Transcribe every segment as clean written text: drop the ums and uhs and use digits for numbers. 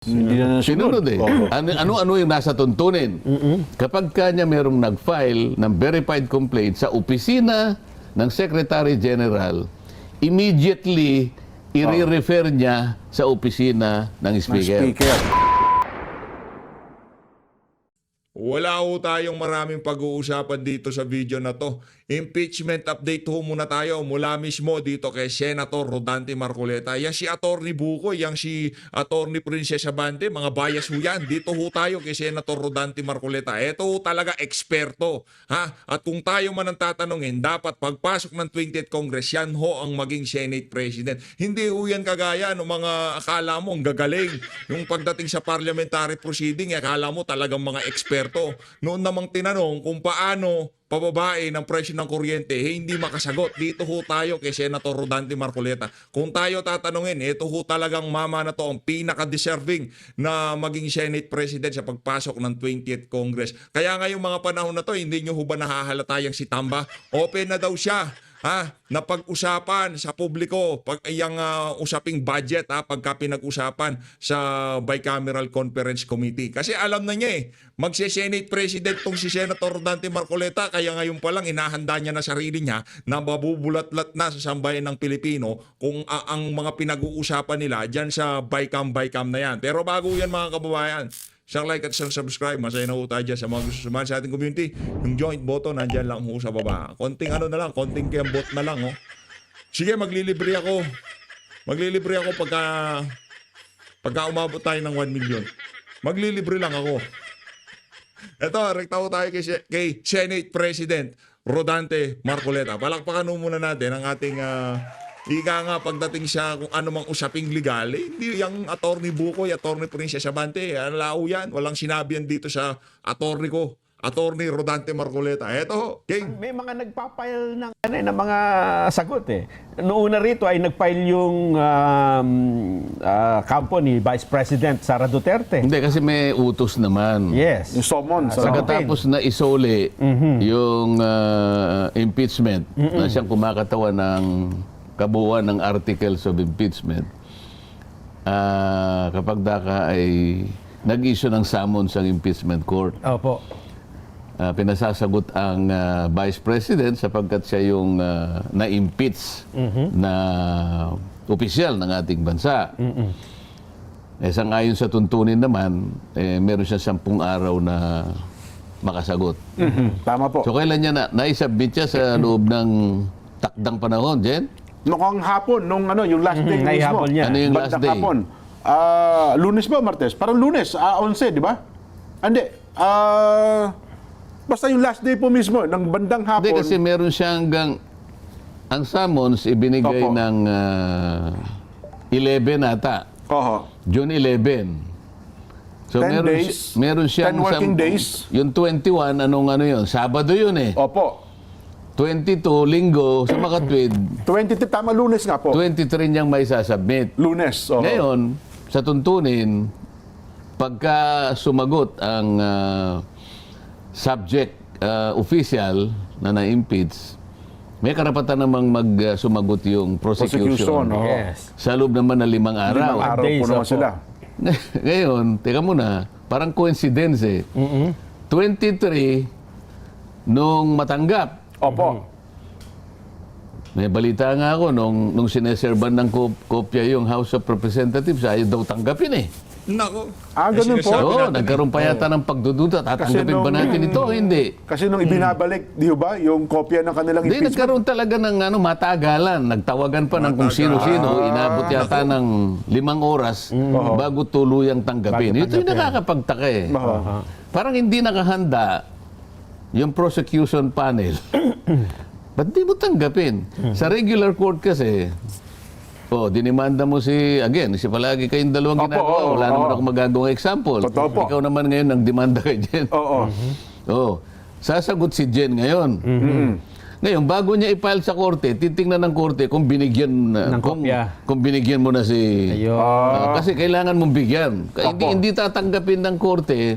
Hindi na Sinunod eh. Oo. Ano yung nasa tuntunin? Kapag kanya merong nag-file ng verified complaint sa opisina ng Secretary General, immediately i-refer niya sa opisina ng Speaker. Speaker. Wala ho tayong maraming pag-uusapan dito sa video na to. Impeachment update ho muna tayo mula mismo dito kay Senator Rodante Marcoleta. Yan si Attorney Bukoy, yan si Attorney Princess Abante, mga bias ho yan. Dito ho tayo kay Senator Rodante Marcoleta. Ito ho talaga eksperto. Ha? At kung tayo man ang tatanungin, dapat pagpasok ng 20th Congress, yan ho ang maging Senate President. Hindi ho yan kagaya ng mga akala mo ang gagaling. Yung pagdating sa parliamentary proceeding, akala mo talagang mga eksperto. Noon namang tinanong kung paano pababae ng presyo ng kuryente, hindi makasagot. Dito ho tayo kay Senator Rodante Marcoleta. Kung tayo tatanungin, ito ho talagang mama na to ang pinaka-deserving na maging Senate President sa pagpasok ng 20th Congress. Kaya ngayong mga panahon na to, hindi nyo ho ba nahahalata yung si Tamba? Open na daw siya. Na pag-usapan sa publiko, pag yung usaping budget, pagka pinag-usapan sa Bicameral Conference Committee. Kasi alam na niya magse-Senate President tong si Senator Rodante Marcoleta, kaya ngayon pa lang inahanda niya na sarili niya na mabubulat-lat na sa sambayan ng Pilipino kung ang mga pinag-uusapan nila dyan sa Bicam na yan. Pero bago yan mga kababayan, isang like at isang subscribe. Masaya na ho tayo dyan sa mga gusto sumali sa ating community. Yung joint button, nandyan lang ho sa baba. Konting ano na lang, konting kembot na lang. Sige, maglilibre ako. Maglilibre ako pagka umabot tayo ng 1 million. Maglilibre lang ako. Eto, rekta ho tayo kay Senate President Rodante Marcoleta. Palakpakan ho muna natin ang ating... Ika nga pagdating sa kung ano mang usaping legal, hindi yung Attorney Bukoy, Attorney Princess Abante, alao yan. Walang sinabi yan dito sa attorney ko, Attorney Rodante Marcoleta. Eto, King. May mga nagpapile ng mga sagot eh. Noong una rito ay nagpile yung kampo ni Vice President Sara Duterte. Hindi, kasi may utos naman. Yes. Yung summon sa Pagkatapos na isole yung impeachment, na siyang kumakatawan ng kabuuan ng articles of impeachment, kapag daka ay nag-issue ng summons ang impeachment court. Opo. Pinasasagot ang Vice President sapagkat siya yung na-impeach na opisyal ng ating bansa. Sangayon sa tuntunin naman, meron siya 10 araw na makasagot. Tama po. So kailan niya naisubmit siya sa loob ng takdang panahon, Jen? Noong hapon, yung last day mismo. hapon niya. Ano yung last Bandang day? hapon. Lunes ba, Martes? Parang Lunes, 11, di ba? Hindi. Basta yung last day po mismo, ng bandang hapon. Hindi, kasi meron siya hanggang... Ang summons ibinigay Opo. ng 11 ata. Oho. June 11. So 10 days, meron siyang 10 working 10 days. Yung 21, ano yun? Sabado yun eh. Opo. 22, linggo, sa makatwid, 23, tama, Lunes nga po. 23 niyang may sasubmit. Lunes. Oho. Ngayon, sa tuntunin, pagka sumagot ang subject official na na-impeach, may karapatan namang sumagot yung prosecution. Oho. Yes. Sa loob naman ng 5 araw. 5 araw Days, po naman opo. sila. Ngayon, teka muna, parang coincidence eh. 23 nung matanggap. Opo. May balita nga ako nung sineserban ng kopya yung House of Representatives, ayaw daw tanggapin eh. Nako. Ganun po? Sinasabi Oo, natin nagkaroon pa yata ng pagdududa. Tatanggapin ba natin ito o hindi? Kasi nung ibinabalik, di ba, yung kopya ng kanilang Hindi, impeachment. nagkaroon talaga ng matagalan. Nagtawagan pa ng kung sino-sino. Inabot yata ng 5 oras bago tuluyang tanggapin. Ito yung nakakapagtaka eh. Oho. Parang hindi nakahanda yung prosecution panel. Ba't di mo tanggapin? Sa regular court kasi, dinimanda mo si palagi kayong dalawang Opo, ginagawa. oo, Wala naman oo. ako magagawang example. Totoo po. Ikaw naman ngayon ang demanda kay Jen. Oo. Sasagot si Jen ngayon. Ngayon, bago niya i-file sa korte, titingnan ng korte kung binigyan Ng kopya. kung binigyan mo na si... Ayun. kasi kailangan mong bigyan. Hindi tatanggapin ng korte,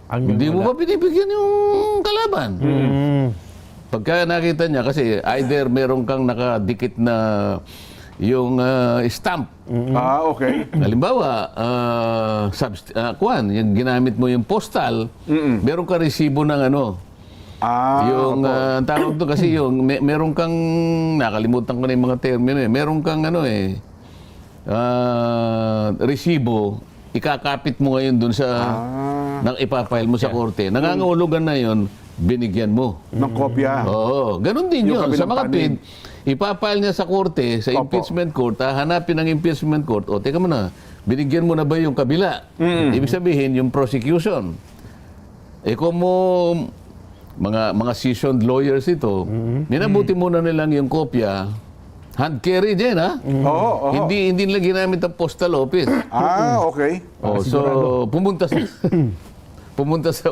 hindi mo ba binibigyan yung kalaban? Pagka nakita niya, kasi either meron kang nakadikit na stamp. Okay. Halimbawa, yung ginamit mo yung postal, meron ka resibo ng ano, yung ang tawag doon kasi yung meron kang nakalimutan ko na yung mga termino eh. Meron kang resibo, ikakapit mo ngayon doon sa nang ipapile mo sa korte. Nangangahulugan na yon, binigyan mo. Ng kopya. Oo, ganun din Yung yun. Sa kabilang mga panig. ipapile niya sa korte, sa impeachment court, hanapin ng impeachment court, o teka muna, binigyan mo na ba yung kabila? Ibig sabihin, yung prosecution. Kung mo, mga seasoned lawyers ito, minabuti muna nilang yung kopya, hand carry din, ha? Oo. Hindi nila ginamit ang postal office. Okay. So, pumunta sa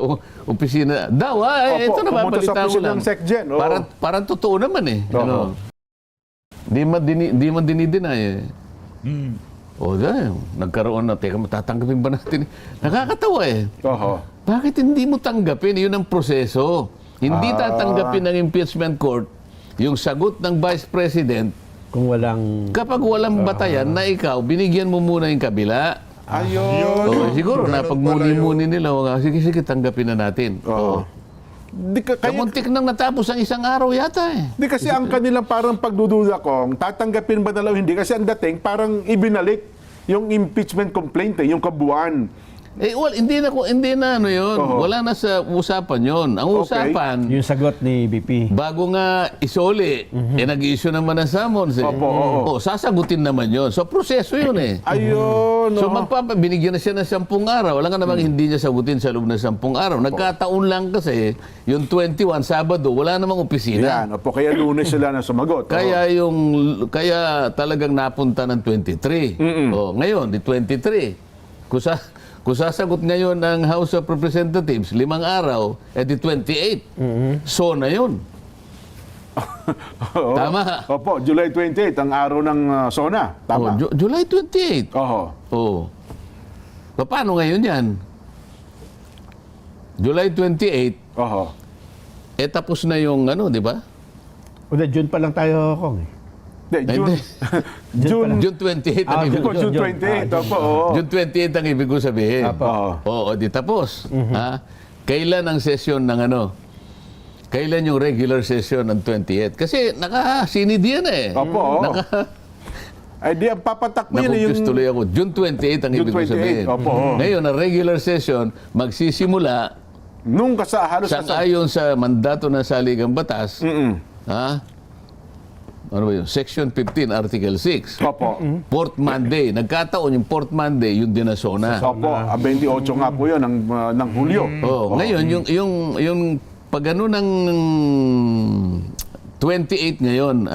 opisina. Daw, ito na pumunta sa babalita ko opisina lang. ng SecGen. Oo. Parang totoo naman eh. Oo. Di man dinideny eh. Nagkaroon na, teka, matatanggapin ba natin? Nakakatawa eh. Oo. Bakit hindi mo tanggapin? Yun ang proseso. Hindi tatanggapin ng impeachment court yung sagot ng Vice President Kung walang... kapag walang batayan na ikaw, binigyan mo muna yung kabila. Ayun. Siguro, Ganun napagmuni-muni nila. Sige, tanggapin na natin. Oo. Kamuntik nang natapos ang isang araw yata eh. Di kasi ang kanilang parang pagdududa kong tatanggapin ba nila o hindi kasi ang dating parang ibinalik yung impeachment complaint yung kabuuan. Hindi na ano yun. Oo. Wala na sa usapan yun. Ang Okay. usapan, Yung sagot ni BP. bago nga isoli, nag-issue naman ng summons eh. Opo, oo. Sasagutin naman yun. So, proseso yun eh. Ayun. So, oo. binigyan na siya ng 10 araw. Wala nga namang hindi niya sagutin sa loob ng 10 araw. Nagkataon lang kasi, yung 21, Sabado, wala namang opisina. Yan. Opo, kaya Lunes sila na sumagot. Kaya talagang napunta ng 23. Ngayon, di 23. Kung sasagot ngayon ng House of Representatives, 5 araw, di 28. So na yun. Oo. Tama. Opo, July 28 ang araw ng SONA. Tama. July 28. Oho. Paano ngayon yan? July 28, Oho. tapos na yung di ba? June pa lang tayo, Kong. June. June June 28 ang ibig Opo, June 28. Opo. Oo. June 28 ang ibig ko sabihin. Oo, di tapos. Kailan ang session ng Kailan yung regular session ng 28? Kasi nakasinid yan eh. Opo. Ay di ang papatakbo yun yung... Nakumpus tuloy ako. June 28 ang June ibig ko 28, sabihin. opo. Ngayon, ang regular session, magsisimula Nung halos sang-ayon sa mandato ng Saligang Batas, ano ba yun? Section 15, Article 6. Opo. Fourth Monday. Nagkataon yung fourth Monday, yung dinasona. Opo. 28 nga po yun ng Hulyo. Ngayon, yung pag ng 28 ngayon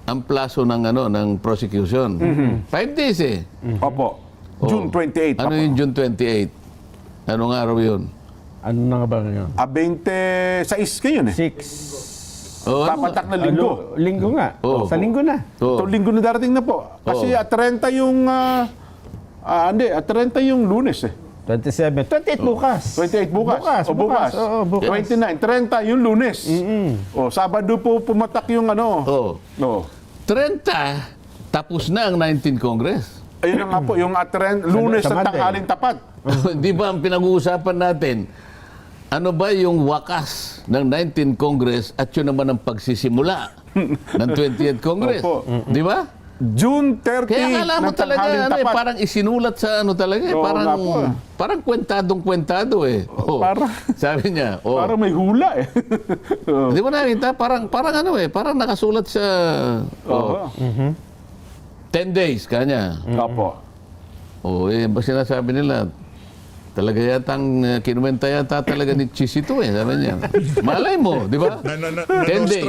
ang plaso ng prosecution. 5 days eh. Opo. June 28. Ano yung June 28? Anong araw yun? Ano na nga ba ngayon? 26 ngayon eh. 6. Papatak na linggo. Linggo nga. Oo. Sa linggo na. Itong linggo na darating na po. Kasi 30 yung... 30 yung Lunes eh. 27. 28 bukas. 28 bukas. Bukas. Oo, bukas. 29. 30 yung Lunes. Sabado po pumatak yung Oh. 30, tapos na ang 19th Congress. Ayun na nga po, yung Lunes Sa na Monday. tanghaling tapat. Di ba ang pinag-uusapan natin, ano ba yung wakas ng 19th Congress at yun naman ang pagsisimula ng 20th Congress? Opo. Di ba? June 30 Kaya akala mo ng talaga, tanghaling tapat. parang isinulat sa talaga eh. Oo nga po. Parang kwentado eh. Parang- Sabi niya, Parang may hula eh. di ba nakita? Parang parang nakasulat sa 10 days kanya. Opo. Ba sinasabi nila, talaga yatang kinuwenta yata talaga ni Chisito eh, sabi niya. Malay mo, di ba? 10 days.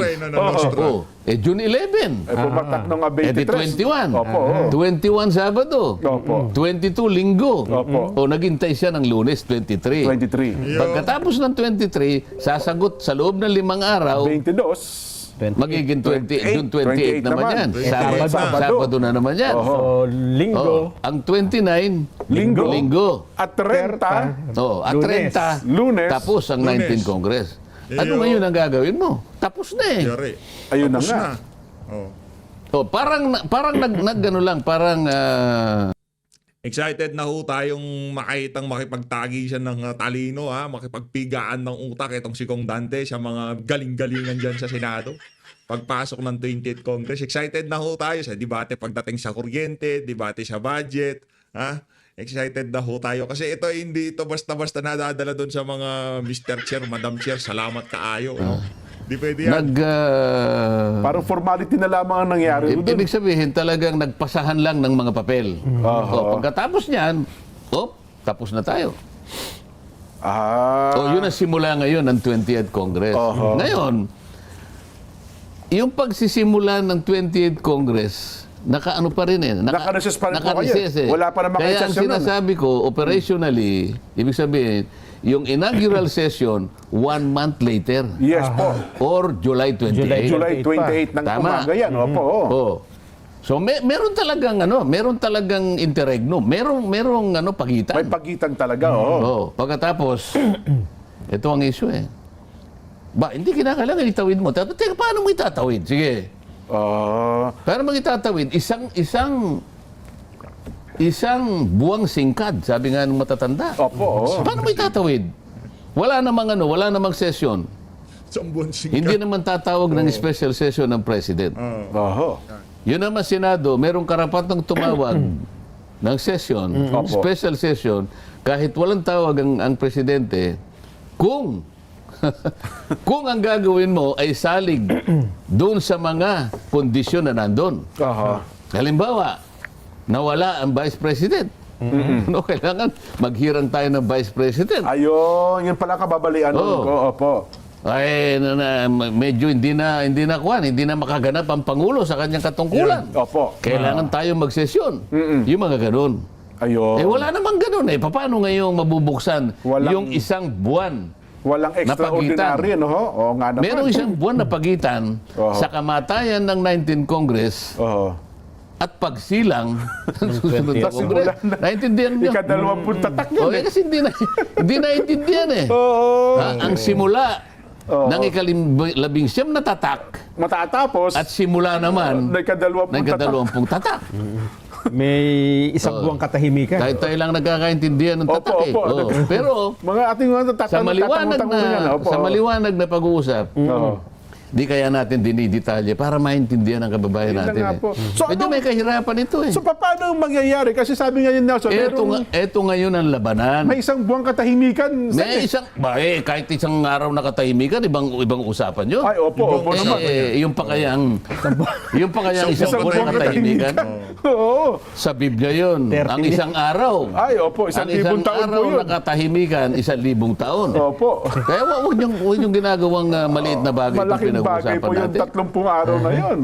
June 11. Pumatak nung Di 23. 21. Opo. 21 Sabado. Opo. 22 Linggo. Opo. Naghintay siya ng Lunes, 23. 23. Pagkatapos ng 23, sasagot sa loob ng 5 araw, 22. magiging June 28 naman yan. Sabado na naman yan. So, linggo. Ang 29, Linggo. At 30. At Lunes. 30, Lunes. tapos ang 19th Congress. Ano ngayon ang gagawin mo? Tapos na eh. Yari. Ayun na Tapos nga. na. Oh. Oh, parang nag-ano lang, parang Excited na ho tayong makitang makipagtagi siya ng talino, makipagpigaan ng utak itong si Kong Dante sa mga galing-galingan dyan sa Senado. Pagpasok ng 20th Congress, excited na ho tayo sa debate pagdating sa kuryente, debate sa budget. Excited na ho tayo. Kasi ito, hindi ito basta-basta nadadala doon sa mga Mr. Chair, Madam Chair, salamat kaayo. No? Di pwede yan. Parang formality na lamang ang nangyari doon. Ibig sabihin, talagang nagpasahan lang ng mga papel. Pagkatapos niyan, tapos na tayo. Yun ang simula ngayon ng 20th Congress. Ngayon, yung pagsisimula ng 20th Congress, nakaano pa rin Naka-recess pa rin po kayo. Naka-recess Wala pa namang Kaya ang session nun, sinasabi ko, operationally, ibig sabihin, yung inaugural session, 1 month later. Yes po. Or July 28. July 28 ng Tama. umaga yan. Opo. So meron talagang interregnum. Merong pagitan. May pagitan talaga. Pagkatapos, ito ang issue hindi kinakailangan itawid mo. Teka, paano mo itatawid? Sige. Paano mo itatawid? Isang buwang singkad, sabi nga ng matatanda. Paano mo itatawid? Wala namang session. Hindi naman tatawag ng special session ng President. Yun naman Senado, merong karapatang tumawag ng session, special session, kahit walang tawag ang Presidente, kung ang gagawin mo ay salig doon sa mga kondisyon na nandun. Halimbawa, nawala ang Vice President. Kailangan maghirang tayo ng Vice President. Ayun, yun pala kababalian ko. Opo. Ay, medyo hindi na makaganap ang Pangulo sa kanyang katungkulan. Opo. Kailangan tayo magsesyon. Yung mga ganun. Ayun. Wala namang ganun Paano ngayong mabubuksan yung isang buwan? Walang extraordinary, no? Nga naman. Merong isang buwan na pagitan sa kamatayan ng 19th Congress at pagsilang ng susunod na Congress. Naintindihan niyo? Ika-20 tatak yun. Kasi hindi naintindihan Ang simula ng ika-19 na tatak Matatapos, at simula naman na ika-20 ng tatak. May isang buwang katahimikan. Kahit tayo lang nagkakaintindihan ng tatak Pero mga ating sa maliwanag na pag-uusap, di kaya natin dinidetalye para maintindihan ang kababayan natin. So, Medyo may kahirapan ito So paano mangyayari? Kasi sabi ngayon Nelson, Ito ngayon ang labanan. may isang buwang katahimikan. May kahit isang araw na katahimikan, ibang usapan yun. Ay, opo naman. Yung pa kayang isang buwan na katahimikan. Sa Biblia yun. Ang isang araw. Ay, opo, ang isang araw na katahimikan, 1,000 taon. Opo. Kaya huwag niyong ginagawang maliit na bagay. Malaking bagay po yung 30 araw na yun.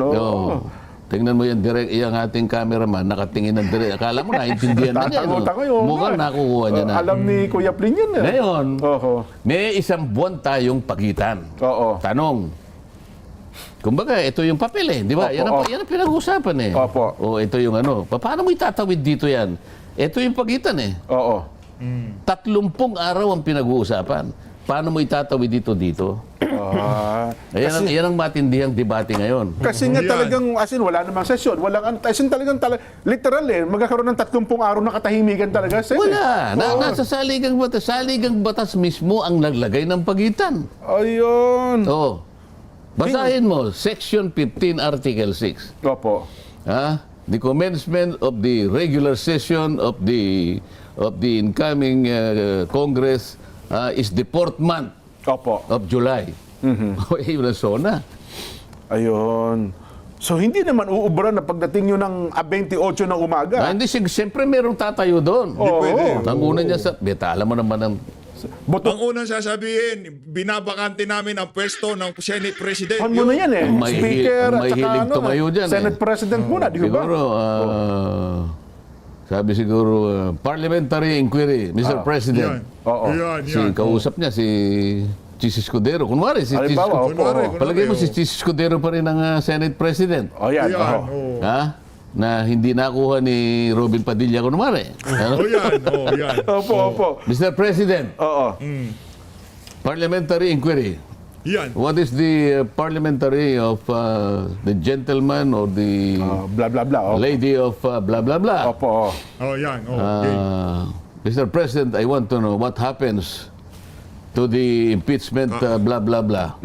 Tingnan mo yan, direct, yung ating cameraman, nakatingin ng direct. Akala mo, naintindihan na niya. Mukhang nakukuha niya na. Alam ni Kuya Pling yun. Ngayon, may isang buwan tayong pagitan. Tanong. Kumbaga, ito yung papel di ba? Yan ang pinag-uusapan ito yung paano mo itatawid dito yan? Ito yung pagitan 30 araw ang pinag-uusapan. Paano mo itatawid dito? Yan ang matindihang debate ngayon. Kasi nga talagang, wala namang sesyon. Talagang literal magkakaroon ng 30 araw na katahimikan talaga. Wala. Nasa saligang batas. Saligang batas mismo ang naglagay ng pagitan. Ayun. Basahin mo, Section 15, Article 6. Opo. The commencement of the regular session of the incoming Congress is the 4th month of July. Ayun. So hindi naman uubra na pagdating yun ng 28 ng umaga. Hindi, siyempre merong tatayo doon. Ang una niya alam mo naman ang... Ang unang sasabihin, binabakante namin ang pwesto ng Senate President. Ano na yan Speaker at saka tumayo dyan, Senate President muna, di ba? Siguro, sabi siguro, parliamentary inquiry, Mr. President. Kausap niya si Chis Escudero. Kunwari, si Chis Escudero. Palagay mo si Chis Escudero pa rin ang Senate President. Na hindi nakuha ni Robin Padilla kunwari. Opo. Mr. President. Parliamentary inquiry. Yan. What is the parliamentary of the gentleman or the Blah, blah, blah. Opo. lady of blah blah blah? Opo. Oh, yan. Oh, okay. Mr. President, I want to know what happens to the impeachment blah blah blah.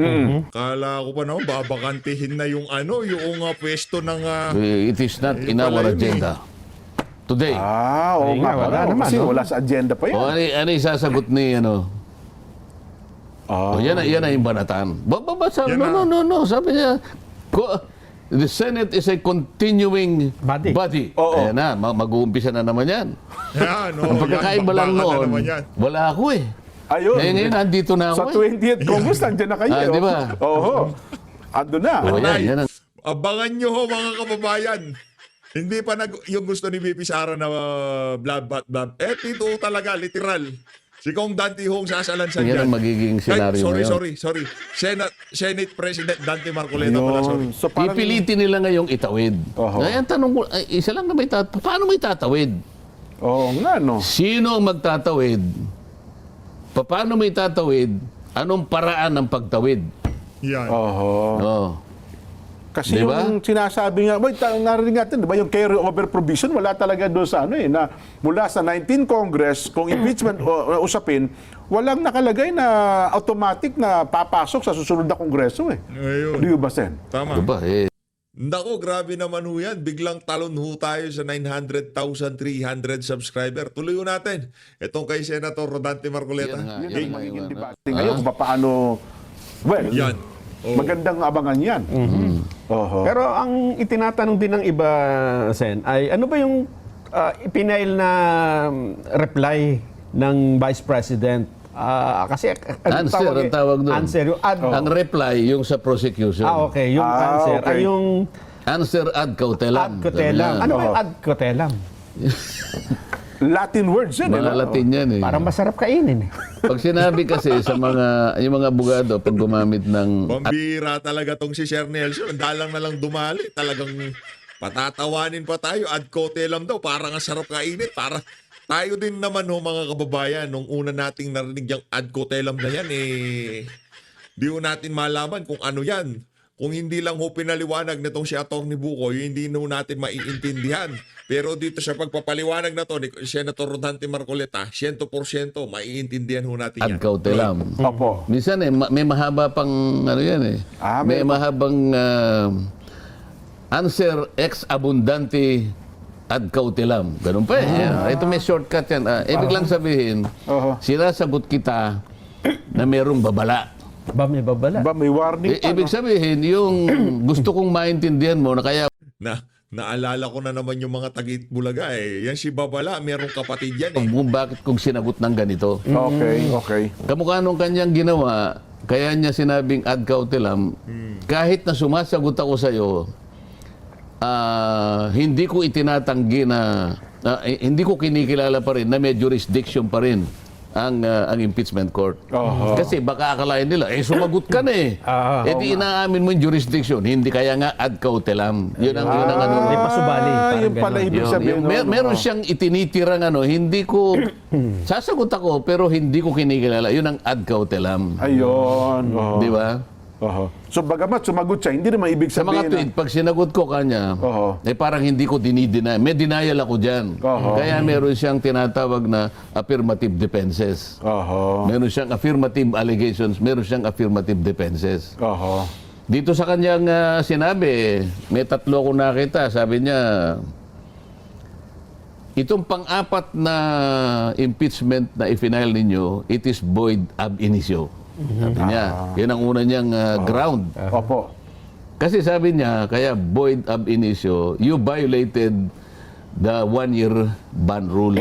Kala ko pa naman, babakantihin na yung pwesto ng... It is not in pala our yun agenda. Today. Oo Ay, nga, wala wala naman, Kasi no? wala sa agenda pa yan. O ano isasagot ni yan na yung banatan. Babasa, Yan na. no. Sabi niya, the Senate is a continuing Body. Oo. Ayan na, mag-uumpisa na naman yan. Yan, Ang pagkakaiba lang bakbakan na noon, naman yan. wala ako eh. Ayun. Ngayon, nandito na Sa ako eh. 20th Congress, nandiyan na kayo. Di ba? Oo. Ando na. O yan, Ay, yan ang abangan nyo ho mga kababayan. Hindi pa yung gusto ni VP Sara na blah, blah, blah. Dito talaga, literal. Si Kong Dante Hong sasalansan yan yan. ang magiging senaryo ngayon. Sorry. Senate President Dante Marcoleta pala, sorry. Yun. So parang, Pipilitin nila ngayong itawid. Oho. Ngayon, tanong ko, isa lang na may paano may tatawid? oo nga, no. Sino ang magtatawid? Paano may tatawid? Anong paraan ng pagtawid? Yan. Oho. Oh. Kasi Di ba? yung sinasabi nga, narinig natin, di ba, yung carry over provision, wala talaga doon sa na mula sa 19 Congress, kung impeachment usapin, walang nakalagay na automatic na papasok sa susunod na Kongreso eh. Ayun. Di ba, Sen? Tama. Diba? Nako, grabe naman ho yan. Biglang talon ho tayo sa 900,300 subscriber. Tuloy ho natin. Itong kay Senator Rodante Marcoleta. Yan nga, Yun yan ang nga magiging yung debate ngayon kung paano, well, Yan. Oh. magandang abangan yan. Oho. Pero ang itinatanong din ng iba, Sen, ay ano ba yung ipinail na reply ng Vice President? Kasi Answer ang tawag doon. Answer yung ad. Ang reply, yung sa prosecution. Okay, yung answer okay. ay yung Answer ad cautelam. ad cotelam. Sabi Ano niya. ba yung ad cotelam? Latin words yan. Mga Latin yan eh. Parang masarap kainin eh. Pag sinabi kasi sa yung mga abogado, pag gumamit ng Pambira talaga tong si Sir Nelson. Dalang na lang dumali. Talagang patatawanin pa tayo. Ad cotelam daw. Parang ang sarap kainin. Para tayo din naman ho mga kababayan. Nung una nating narinig yung ad cotelam na yan di ho natin malaman kung ano yan. Kung hindi lang ho pinaliwanag nitong si Atty. Bukoy, hindi ho natin maiintindihan. Pero dito sa pagpapaliwanag na to ni Senator Rodante Marcoleta, 100% maiintindihan ho natin yan. ad cautelam. Opo. Minsan may mahaba pang ano yan eh. May mahabang answer ex abundante ad cautelam. Ganun pa eh. Yan. Ito may shortcut yan. Ibig lang sabihin, sinasagot kita na merong babala. Ba may babala? Ba, may warning pa, Ibig sabihin, yung gusto kong maintindihan mo na kaya Naalala ko na naman yung mga Tagit Bulaga eh. Yan si Babala, merong kapatid yan eh. kung bakit kong sinagot ng ganito. Okay. Kamukha nung kanyang ginawa, kaya niya sinabing ad cautelam, kahit na sumasagot ako sa iyo, hindi ko itinatanggi na, hindi ko kinikilala pa rin na may jurisdiction pa rin ang impeachment court. Kasi baka akalain nila, sumagot ka na eh. Di inaamin mo yung jurisdiction, hindi kaya nga ad cautelam. Yun ang ano. May pasubali. Parang Yung pala ganun. ibig sabihin. Meron siyang itinitirang hindi ko, sasagot ako, pero hindi ko kinikilala. Yun ang ad cautelam. Ayun. Di ba? So bagamat sumagot siya, hindi naman ibig Sa mga sabihin tweet, pag sinagot ko kanya, parang hindi ko dinideny. May denial ako dyan. Kaya meron siyang tinatawag na affirmative defenses. Meron siyang affirmative allegations, meron siyang affirmative defenses. Dito sa kanyang sinabi, may tatlo ko nakita. Sabi niya, itong pang-apat na impeachment na ifinail ninyo, it is void ab initio. Sabi niya, yun ang una niyang ground. Opo. Kasi sabi niya, kaya void ab initio, you violated the 1-year ban rule.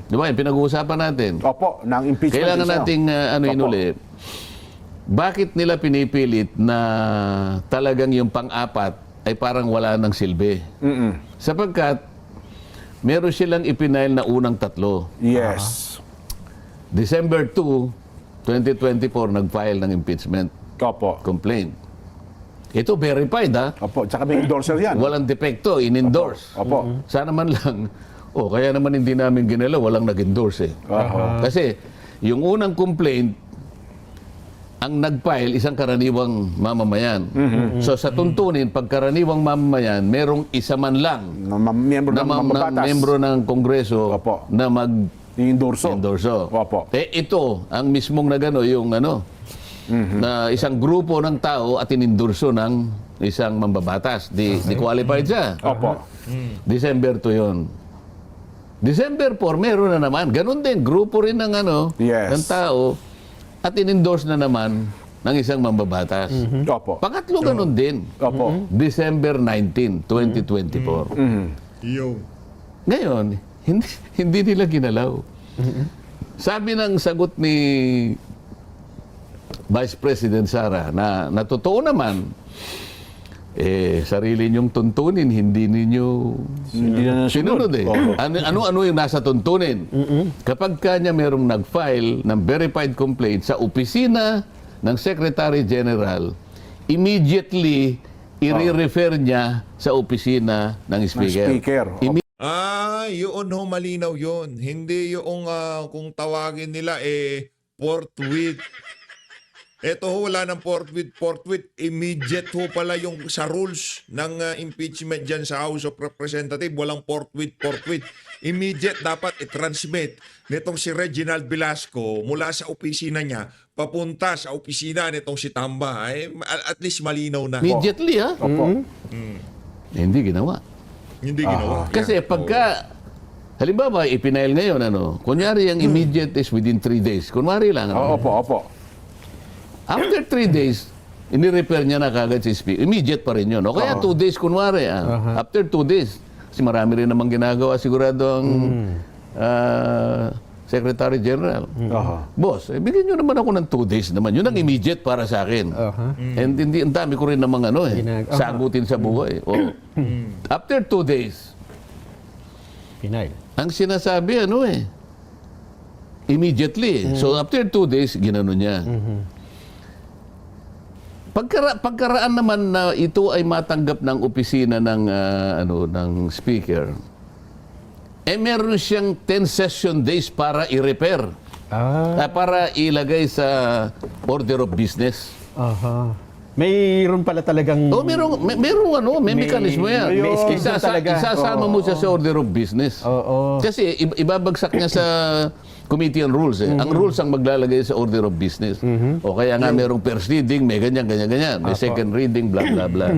Di ba? Yung pinag-uusapan natin. Opo, ng impeachment. Kailangan isa. nating inuli. Bakit nila pinipilit na talagang yung pang-apat ay parang wala ng silbi? Sapagkat meron silang ipinail na unang tatlo. Yes. December 2, 2024, nag-file ng impeachment Opo. complaint. Ito verified Opo, tsaka may endorser yan. Walang depekto, in-endorse. Opo. Sana man lang, kaya naman hindi namin ginalaw, walang nag-endorse eh. Kasi yung unang complaint, ang nag-file isang karaniwang mamamayan. So sa tuntunin, pag karaniwang mamamayan, merong isa man lang Miyembro na, ng na mambabatas. membro ng Kongreso Opo. na Endorso. mag-endorso. Opo. Ito, ang mismong nagano yung na isang grupo ng tao at inendorso ng isang mambabatas. Di qualified siya. Opo. December 2 yun. December 4, meron na naman. Ganon din, grupo rin ng Yes. ng tao at in-endorse na naman ng isang mambabatas. Opo. Pangatlo ganon din. Opo. December 19, 2024. Yo. Ngayon, hindi nila ginalaw. Sabi ng sagot ni Vice President Sara na totoo naman, sarili niyong tuntunin, hindi ninyo Hindi na sinunod eh. Opo. Ano yung nasa tuntunin? Kapag kanya merong nag-file ng verified complaint sa opisina ng Secretary General, immediately i-refer niya sa opisina ng Speaker. Speaker. Yun ho, malinaw yun. Hindi yung kung tawagin nila forthwith. Ito ho, wala ng forthwith. Immediate ho pala yung sa rules ng impeachment dyan sa House of Representatives. Walang forthwith. Immediate dapat i-transmit nitong si Reginald Velasco mula sa opisina niya papunta sa opisina nitong si Tamba. At least malinaw na. Immediately, ha? Opo. Hindi ginawa. Hindi ginawa. Kasi pagka, halimbawa, ipinail ngayon, kunyari ang immediate is within 3 days. Kunwari lang, Opo. After 3 days, ini-repair niya na kagad si Speaker. Immediate pa rin yun. O kaya 2 days, kunwari. After 2 days. Kasi marami rin namang ginagawa sigurado ang Secretary General. Boss, bigyan nyo naman ako ng 2 days naman. Yun ang immediate para sa akin. And hindi, ang dami ko rin namang sagutin sa buhay. After 2 days, Pinail. ang sinasabi, immediately. So after 2 days, ginano niya. Pagkaraan naman na ito ay matanggap ng opisina ng ng speaker, meron siyang 10 session days para i-repair. Para ilagay sa order of business. Mayroon pala talagang... May mekanismo yan. may schedule talaga. Isasama mo siya sa order of business. Oo. Kasi ibabagsak niya sa Committee on Rules. Ang rules ang maglalagay sa order of business. O kaya nga merong first reading, may ganyan. May second reading, blah, blah, blah.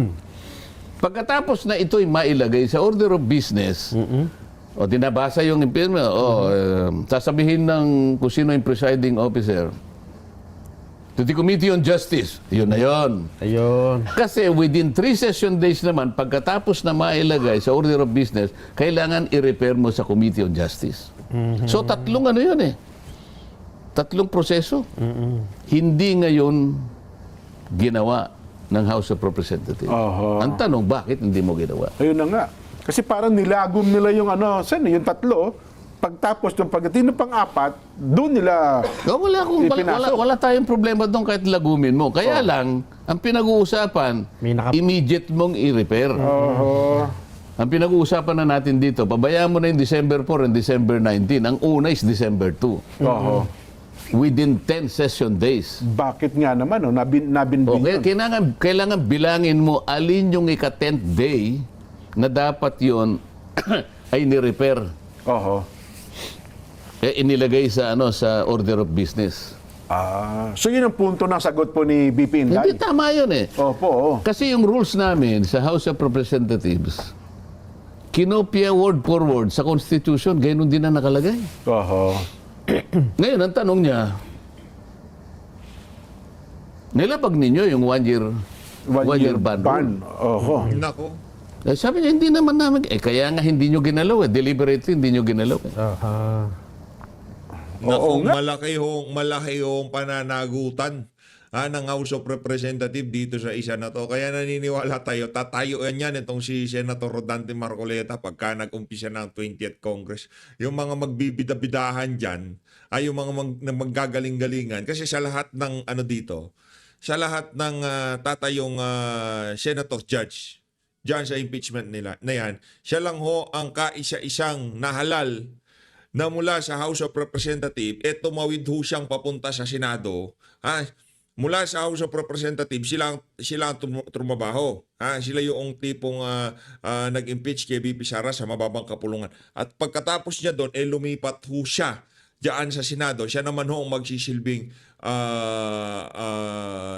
Pagkatapos na ito'y mailagay sa order of business, o dinabasa yung impeachment, sasabihin ng kung sino yung presiding officer, to the Committee on Justice. Yun na yun. Ayun. Kasi within 3 session days naman, pagkatapos na mailagay sa order of business, kailangan i-repair mo sa Committee on Justice. So tatlong yun tatlong proseso. Hindi ngayon ginawa ng House of Representatives. Ang tanong, bakit hindi mo ginawa? Ayun na nga. Kasi parang nilagom nila yung yung tatlo. Pagtapos ng pagdating ng pang-apat, doon nila Wala tayong problema doon kahit lagumin mo. Kaya lang, ang pinag-uusapan, immediate mong i-repair. Ang pinag-uusapan na natin dito, pabayaan mo na yung December 4 and December 19. Ang una is December 2. Within 10 session days. Bakit nga naman, nabinbin Okay, kailangan bilangin mo alin yung ika-10th day na dapat yon ay ni-repair. Inilagay sa sa order of business. So yun ang punto ng sagot po ni BP Inday. Hindi tama yun Opo. Kasi yung rules namin sa House of Representatives, kinopya word for word sa Constitution, ganoon din na nakalagay. Ngayon, ang tanong niya, nilabag ninyo yung one year ban. Nako. Sabi niya, hindi naman namin, kaya nga hindi nyo ginalaw deliberately hindi nyo ginalaw Naku, malaki hong pananagutan ng House of Representatives dito sa isa na to. Kaya naniniwala tayo, tatayuan yan itong si Senator Rodante Marcoleta pagka nag-umpisa ng 20th Congress. Yung mga magbibida-bidahan dyan ay yung mga maggagaling-galingan. Kasi sa lahat ng sa lahat ng tatayong Senator Judge dyan sa impeachment nila na yan, siya lang ho ang kaisa-isang nahalal na mula sa House of Representatives, tumawid ho siyang papunta sa Senado, mula sa House of Representatives, sila ang trumabaho. Sila yung tipong nag-impeach kay VP Sara sa mababang kapulungan. At pagkatapos niya doon, lumipat ho siya diyan sa Senado. Siya naman ho ang magsisilbing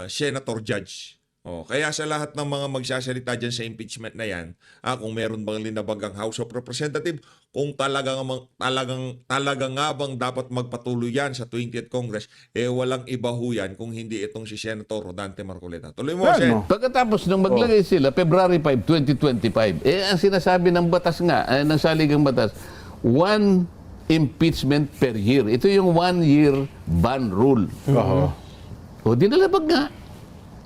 senator judge. Kaya sa lahat ng mga magsasalita dyan sa impeachment na yan, kung meron bang linabagang House of Representatives, kung talaga nga bang dapat magpatuloy yan sa 20th Congress, walang iba ho yan kung hindi itong si Senator Rodante Marcoleta. Tuloy mo, Sen. Pagkatapos nung maglagay sila, February 5, 2025, ang sinasabi ng batas nga, ng saligang batas, 1 impeachment per year. Ito yung 1-year ban rule. O, di nalabag nga.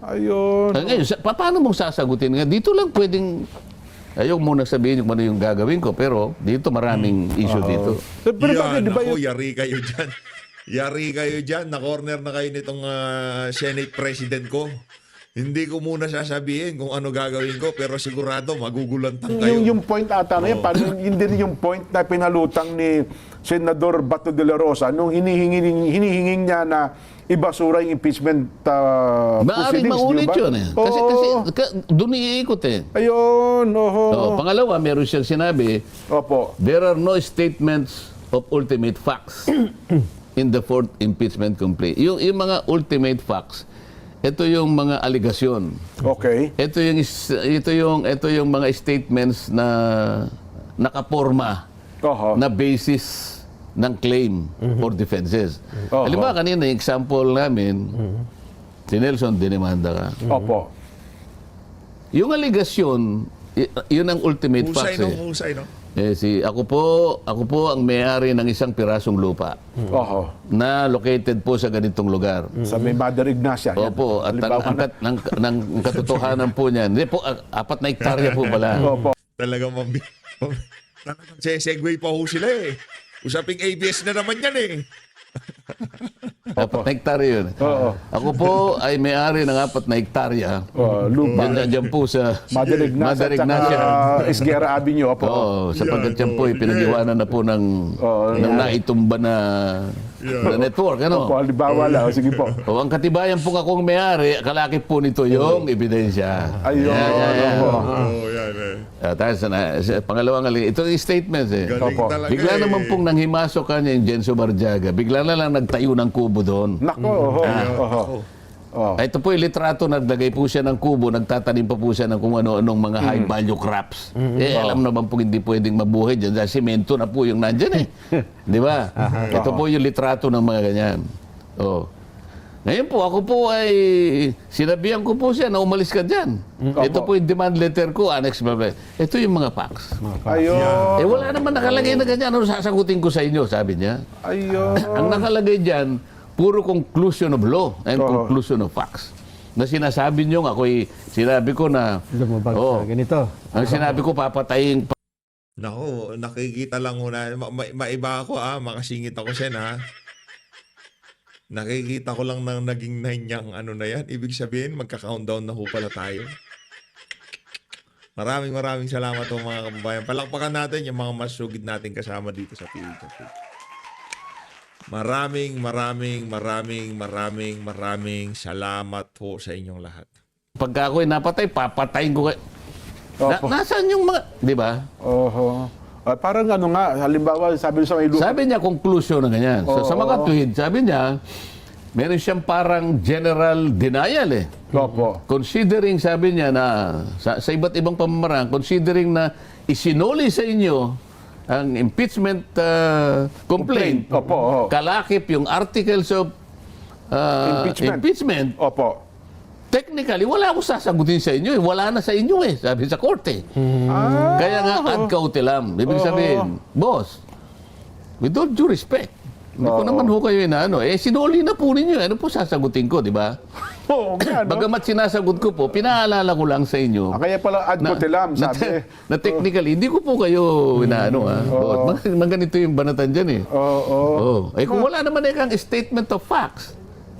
Ayun. Ngayon, paano mong sasagutin nga? Dito lang pwedeng, ayaw muna sabihin kung ano yung gagawin ko, pero dito maraming issue dito. Pero bakit, di ba Ako, yari kayo dyan. Yari kayo dyan. Na-corner na kayo nitong Senate President ko. Hindi ko muna sasabihin kung ano gagawin ko, pero sigurado magugulantang kayo. yung point ata na yan, parang hindi rin yung point na pinalutang ni Senador Bato de la Rosa nung hinihinging niya na ibasura yung impeachment Maaaring proceedings, maulit di ba? yun eh. Kasi doon iikot eh. Ayun, oho. Pangalawa, meron siyang sinabi, Opo. there are no statements of ultimate facts in the fourth impeachment complaint. Yung mga ultimate facts, ito yung mga aligasyon. Okay. Ito yung mga statements na nakaporma Oho. na basis ng claim or defenses. Oho. Halimbawa kanina, yung example namin, si Nelson, dinimanda ka. Opo. Yung aligasyon, yun ang ultimate facts. Husay, no? Ako po ang may-ari ng isang pirasong lupa Oho. na located po sa ganitong lugar. Sa may Mother Ignacia. yan. Opo, at ang katotohanan po niyan, hindi po, 4 na hektarya po pala. Opo. Talagang talagang segue pa ho sila eh. Usaping ABS na naman yan eh. 4 na hektarya yun. Oo. Ako po ay may-ari ng 4 na hektarya. Lupa. Diyan po sa Mother Ignacia. Mother Ignacia. Esguerra Avenue. Opo. Sapagkat yan po ay pinag-iwanan na po ng naitumba na network. Ano? Opo, halimbawa lang. Sige po. Ang katibayan po akong may-ari, kalakip po nito yung ebidensya. Ayun. Opo. Yan eh. Pangalawang ito yung statements eh. Galing Opo. talaga Bigla eh. naman pong nanghimasok kanya yung Jenso Barjaga. Bigla na lang nagtayo ng kubo doon. Nako. Oho. Oho. Oh. Ito po yung litrato, naglagay po siya ng kubo, nagtatanim pa po siya ng kung ano-anong mga high-value crops. Alam naman po hindi pwedeng mabuhay dyan dahil simento na po yung nandyan eh. Di ba? Ito po yung litrato ng mga ganyan. Ngayon po, ako po ay sinabihan ko po siya na umalis ka dyan. Ito po yung demand letter ko, annex ba. Ito yung mga facts. Ayun. Wala naman nakalagay na ganyan. Ano sasagutin ko sa inyo, sabi niya. Ayun. Ang nakalagay dyan, puro conclusion of law and conclusion of facts. Na sinasabi nyo, sinabi ko na, Lumabag sa ganito. ang sinabi ko, papatayin Naku, nakikita lang ho na, maiba ako makasingit ako siya na. Nakikita ko lang ng naging 9 niyang ano na yan. Ibig sabihin, magka-countdown na ho pala tayo. Maraming salamat po mga kababayan. Palakpakan natin yung mga masugid natin kasama dito sa PHP. Maraming salamat po sa inyong lahat. Pagka ako'y napatay, papatayin ko kayo. Opo. Nasaan yung mga, di ba? Oho. Parang ano nga, halimbawa, sabi sa may lupa. Sabi niya, conclusion na ganyan. So, sa mga tweet, sabi niya, meron siyang parang general denial eh. Opo. Considering, sabi niya na, sa iba't ibang pamamaraan, considering na isinuli sa inyo ang impeachment complaint, Opo. kalakip yung articles of impeachment, Opo. technically, wala akong sasagutin sa inyo eh. Wala na sa inyo eh, sabi sa korte. Kaya nga, ad cautelam. Ibig sabihin, boss, with all due respect, hindi ko naman ho kayo inaano. Sinuli na po ninyo. Ano po sasagutin ko, di ba? Oo, nga, no? Bagamat sinasagot ko po, pinaalala ko lang sa inyo. Kaya pala ad cautelam, sabi. Na technically, hindi ko po kayo inaano. Ganito yung banatan dyan eh. Oo. Kung wala naman kang statement of facts,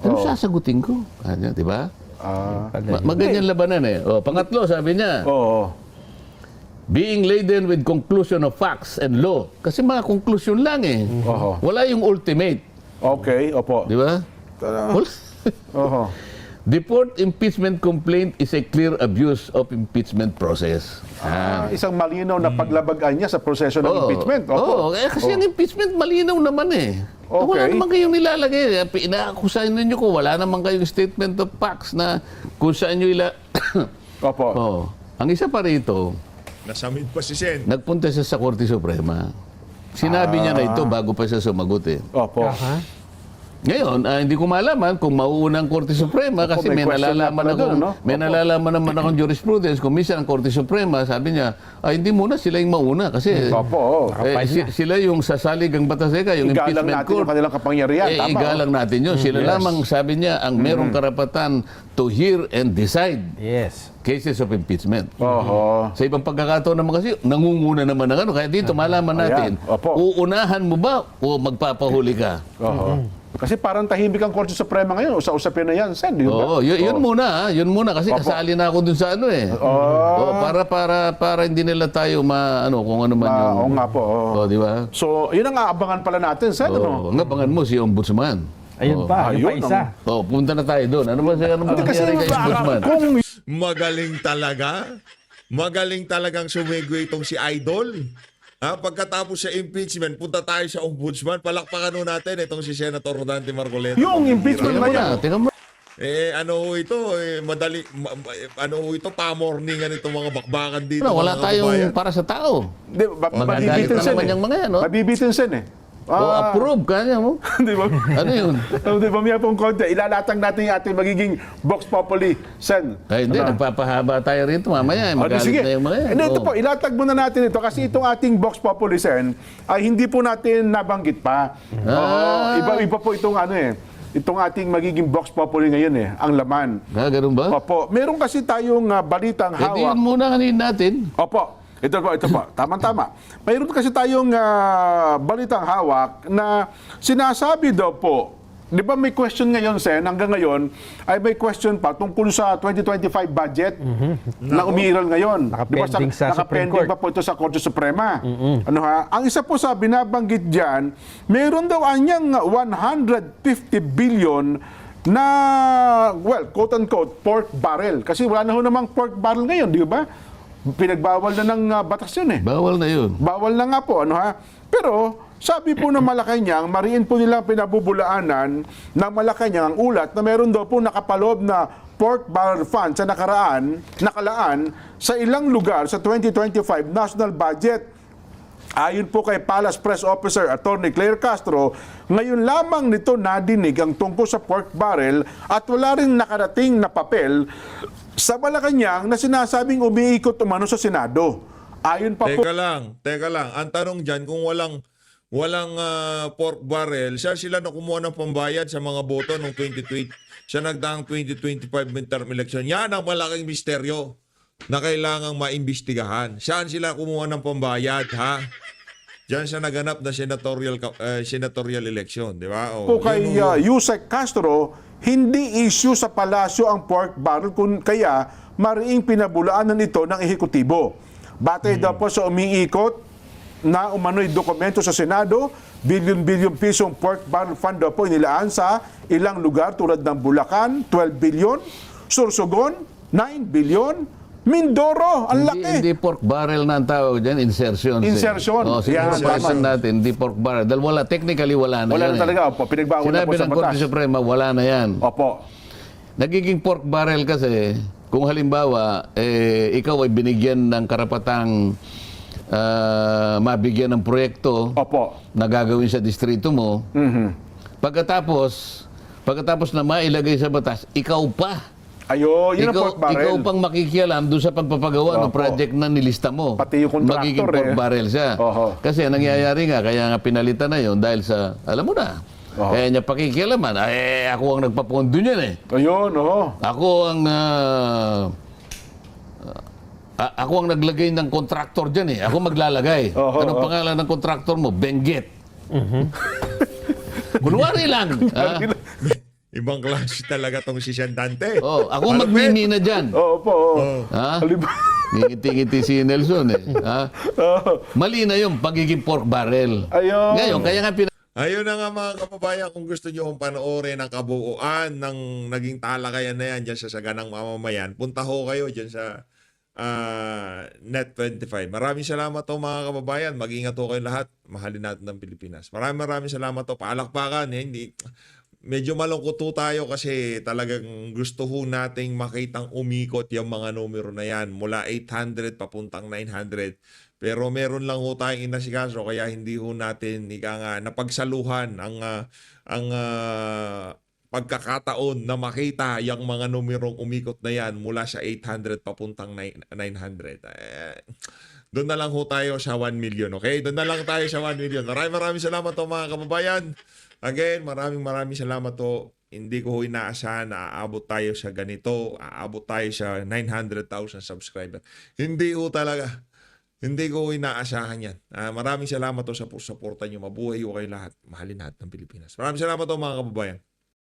ano sasagutin ko? Ano, di ba? Maganyan labanan eh. Pangatlo, sabi niya, Oo. being laden with conclusion of facts and law. Kasi mga conclusion lang eh. Oho. Wala yung ultimate. Okay, opo. Di ba? Oho. Deport impeachment complaint is a clear abuse of impeachment process. Isang malinaw na paglabagan niya sa proseso ng impeachment. Oo, kasi ang impeachment malinaw naman eh. Wala Okay. naman kayong nilalagay. Inaakusahan ninyo ko, wala naman kayong statement of facts na kung saan nyo Opo. Oh. Ang isa pa rito, Nasamid pa si Sen. nagpunta siya sa Korte Suprema. Sinabi niya na ito bago pa siya sumagot eh. Opo. Ngayon, hindi ko malaman kung mauuna ang Korte Suprema kasi may may question na nalalaman pala ako, doon, no? may nalalaman naman akong jurisprudence. Kung minsan ang Korte Suprema, sabi niya, hindi muna sila yung mauna kasi Opo. sila yung sasalig ang batas yung Igalang impeachment natin court. yung kanilang kapangyarihan. Tama. Igalang natin yun. Sila lamang, sabi niya, ang merong karapatan to hear and decide Yes. cases of impeachment. Oho. Sa ibang pagkakataon naman kasi, nangunguna naman ng ano. Kaya dito, malaman natin, Ayan. Opo. uunahan mo ba o magpapahuli ka? Oho. Kasi parang tahimik ang Korte Suprema ngayon. Usapin na yan, Sen. Di ba? Oo, yun muna, yun muna kasi kasali na ako dun sa ano eh. Oo, para hindi nila tayo kung ano man yung. Oo nga po. oo. Oo, di ba? So, yun ang aabangan pala natin, Sen. Oo, Ano? ang abangan mo si Ombudsman. Ayun pa, yung pa ayun, isa. Oh, punta na tayo doon. Ano ba Kasi nangyari kay Ombudsman? kung Magaling talaga. Magaling talagang sumigwi itong si Idol. Pagkatapos sa impeachment, punta tayo sa ombudsman. Palakpakan nun natin itong si Senator Rodante Marcoleta. yung impeachment na yan, Tingnan mo. Ano ho ito, ano ho ito, pa-morningan itong mga bakbakan dito. Wala mga tayong kababayan. para sa tao. Magagalit mabibitin, na Sen. naman yung mga yan, no? Mabibitin, Sen. Approve, kanya mo. Di ba? Ano yun? Di ba, may pong konti. Ilalatag natin yung ating magiging Vox Populi, Sen. Ay, hindi, nagpapahaba tayo rito mamaya. O, di, sige. Magalit na yung mga yan. Hindi, ito Oo. po, ilatag muna natin ito kasi itong ating Vox Populi, Sen, ay hindi po natin nabanggit pa. Iba po itong itong ating magiging Vox Populi ngayon ang laman. Ganun ba? Opo, meron kasi tayong balitang Hindi hawak. yun muna kanin natin. Opo. Ito po. Tama-tama. Mayroon kasi tayong balitang hawak na sinasabi daw po, di ba may question ngayon, Sen, hanggang ngayon, ay may question pa tungkol sa 2025 budget na umiiral ngayon. Nakapending sa Supreme nakapending Court. pa po ito sa Korte Suprema. Ano ha? Ang isa po sa binabanggit dyan, meron daw anyang 150 billion na, well, quote-unquote, pork barrel. Kasi wala na ho namang pork barrel ngayon, di ba? Pinagbawal na ng batas yun eh. Bawal na yun. Bawal na nga po, ano ha? Pero, sabi po ng Malacanang, mariin po nilang pinabubulaanan ng Malacanang ang ulat na meron daw po nakapaloob na pork barrel fund sa nakalaan sa ilang lugar sa 2025 national budget. Ayon po kay Palace Press Officer Attorney Claire Castro, ngayon lamang nito nadinig ang tungkol sa pork barrel at wala rin nakarating na papel sa Malacanang na sinasabing umiikot umano sa Senado. Ayon pa po... Teka lang. Ang tanong dyan, kung walang pork barrel, sila na kumuha ng pambayad sa mga boto noong 2020, sa nagdaang 2025 midterm election. Yan ang malaking misteryo na kailangang maimbestigahan. Saan sila kumuha ng pambayad, ha? Diyan siya naganap na senatorial election, di ba? po kay Yusek Castro, hindi issue sa palasyo ang pork barrel kaya mariing pinabulaanan ito ng ehekutibo. Batay daw po sa umiikot na umano'y dokumento sa Senado, bilyon-bilyon pisong pork barrel fund daw po inilaan sa ilang lugar tulad ng Bulacan, 12 billion, Sorsogon, 9 billion, Mindoro, ang laki. Hindi pork barrel na ang tawag dyan, insertion. Insertion. Siguro Yan, palitan tama. natin, hindi pork barrel. Dahil technically wala na Wala yan. na talaga, opo. Pinagbawal na po Sinabi sa ng Korte batas. Suprema, wala na yan. Opo. Nagiging pork barrel kasi, kung halimbawa, ikaw ay binigyan ng karapatang mabigyan ng proyekto Opo. na gagawin sa distrito mo, pagkatapos na mailagay sa batas, ikaw pa. Yun ang pork barrel. Ikaw pang makikialam doon sa pagpapagawa ng Opo. project na nilista mo. Pati yung contractor, magiging pork barrel siya. Oho. Kasi ang nangyayari nga, kaya nga pinalitan na yun dahil sa, alam mo na, Oho. kaya niya pakikialaman. Ako ang nagpapondo niyan eh. Ayun, oo. Ako ang naglagay ng contractor dyan eh. Ako maglalagay. Oho, Anong oho. pangalan ng contractor mo? Benguet. Kunwari lang. ha? Ibang klase talaga tong si Sandante. Ako magmimina dyan. Opo. Ha? Halimbawa. Ngiti-ngiti si Nelson eh. Ha? Mali na yung pagiging pork barrel. Ayun. Ngayon, kaya nga Ayun na nga mga kababayan, kung gusto nyo kong panoorin ang kabuuan ng naging talakayan na yan dyan sa Saganang Mamamayan, punta ho kayo dyan sa Net25. Maraming salamat to mga kababayan. Mag-ingat ho kayo lahat. Mahalin natin ng Pilipinas. Maraming salamat to. Paalakpakan. Hindi, medyo malungkot ho tayo kasi talagang gusto ho nating makitang umikot yung mga numero na yan mula 800 papuntang 900. Pero meron lang ho tayong inasikaso kaya hindi ho natin napagsaluhan ang pagkakataon na makita yung mga numerong umikot na yan mula sa 800 papuntang 900. Doon na lang ho tayo sa 1 million, okay? Doon na lang tayo sa 1 million. Maraming salamat to mga kababayan. Again, maraming salamat to. Hindi ko ho inaasahan na aabot tayo sa ganito, aabot tayo sa 900,000 subscriber. Hindi ho talaga. Hindi ko inaasahan yan. Maraming salamat to sa suporta nyo. Mabuhay ho kayo lahat. Mahalin lahat ng Pilipinas. Maraming salamat to mga kababayan.